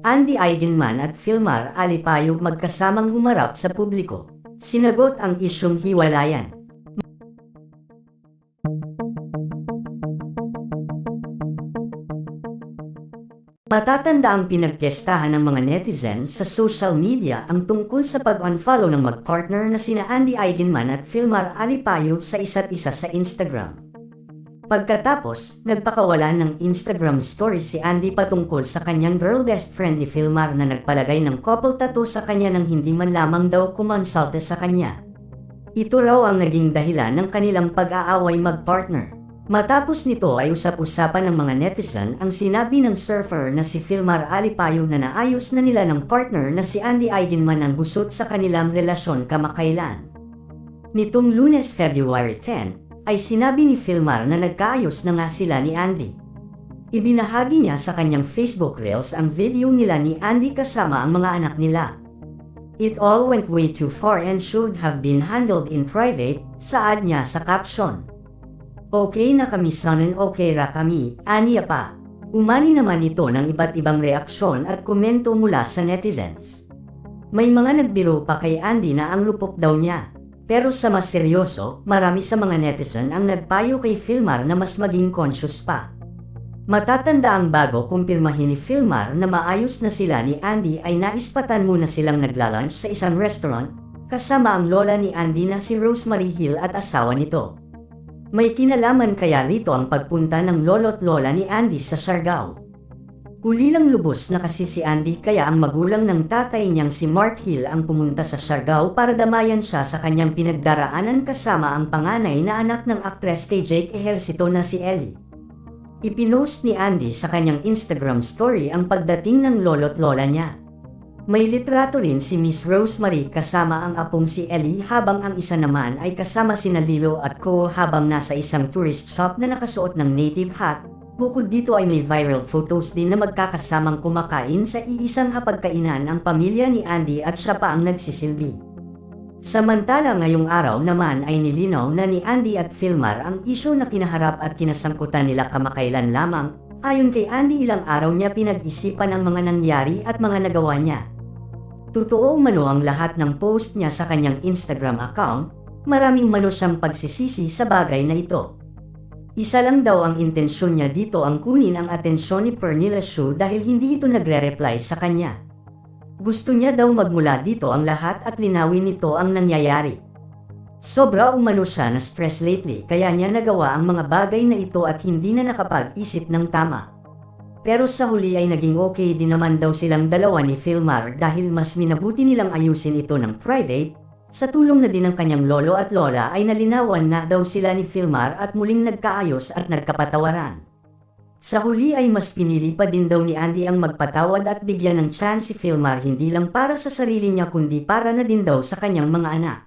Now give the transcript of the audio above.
Andy Eigenman at Filmar Alipayo magkasamang humarap sa publiko. Sinagot ang isyung hiwalayan. Matatanda ang pinagpiestahan ng mga netizen sa social media ang tungkol sa pag-unfollow ng mag-partner na sina Andy Eigenman at Filmar Alipayo sa isa't isa sa Instagram. Pagkatapos, nagpakawalan ng Instagram story si Andy patungkol sa kanyang girl best friend ni Filmar na nagpalagay ng couple tattoo sa kanya nang hindi man lamang daw kumonsulte sa kanya. Ito raw ang naging dahilan ng kanilang pag-aaway mag-partner. Matapos nito ay usap-usapan ng mga netizen ang sinabi ng surfer na si Filmar Alipayo na naayos na nila ng partner na si Andy Eigenman ang gusot sa kanilang relasyon kamakailan. Nitong Lunes, February 10, ay sinabi ni Filmar na nagkaayos na nga sila ni Andy. Ibinahagi niya sa kanyang Facebook Reels ang video nila ni Andy kasama ang mga anak nila. "It all went way too far and should have been handled in private," saad niya sa caption. "Okay na kami son and okay ra kami," aniya pa. Umani naman ito ng iba't ibang reaksyon at komento mula sa netizens. May mga nagbiro pa kay Andy na ang lupok daw niya. Pero sa mas seryoso, marami sa mga netizen ang nagpayo kay Filmar na mas maging conscious pa. Matatanda ang bago kumpirmahin ni Filmar na maayos na sila ni Andy ay naispatan muna silang naglalunch sa isang restaurant kasama ang lola ni Andy na si Rosemary Hill at asawa nito. May kinalaman kaya rito ang pagpunta ng lolo't lola ni Andy sa Siargao. Ulilang lubos na kasi si Andy kaya ang magulang ng tatay niyang si Mark Hill ang pumunta sa Siargao para damayan siya sa kanyang pinagdaraanan kasama ang panganay na anak ng aktres kay Jake Ejercito na si Ellie. Ipinost ni Andy sa kanyang Instagram story ang pagdating ng lolo't lola niya. May litrato rin si Miss Rosemary kasama ang apong si Ellie habang ang isa naman ay kasama sina Lilo at Co habang nasa isang tourist shop na nakasuot ng native hat. Bukod dito ay may viral photos din na magkakasamang kumakain sa iisang hapagkainan ang pamilya ni Andy at siya pa ang nagsisilbi. Samantala ngayong araw naman ay nilinaw na ni Andy at Filmar ang isyu na kinaharap at kinasangkutan nila kamakailan lamang. Ayon kay Andy, ilang araw niya pinag-isipan ang mga nangyari at mga nagawa niya. Totoo umano ang lahat ng post niya sa kanyang Instagram account, maraming umano siyang pagsisisi sa bagay na ito. Isa lang daw ang intensyon niya dito, ang kunin ang atensyon ni Pernilla Sue dahil hindi ito nagre-reply sa kanya. Gusto niya daw magmula dito ang lahat at linawin nito ang nangyayari. Sobra umano siya na stress lately kaya niya nagawa ang mga bagay na ito at hindi na nakapag-isip ng tama. Pero sa huli ay naging okay din naman daw silang dalawa ni Filmar dahil mas minabuti nilang ayusin ito ng private. Sa tulong na din ng kanyang lolo at lola ay nalinawan na daw sila ni Filmar at muling nagkaayos at nagkapatawaran. Sa huli ay mas pinili pa din daw ni Andy ang magpatawad at bigyan ng chance si Filmar hindi lang para sa sarili niya kundi para na din daw sa kanyang mga anak.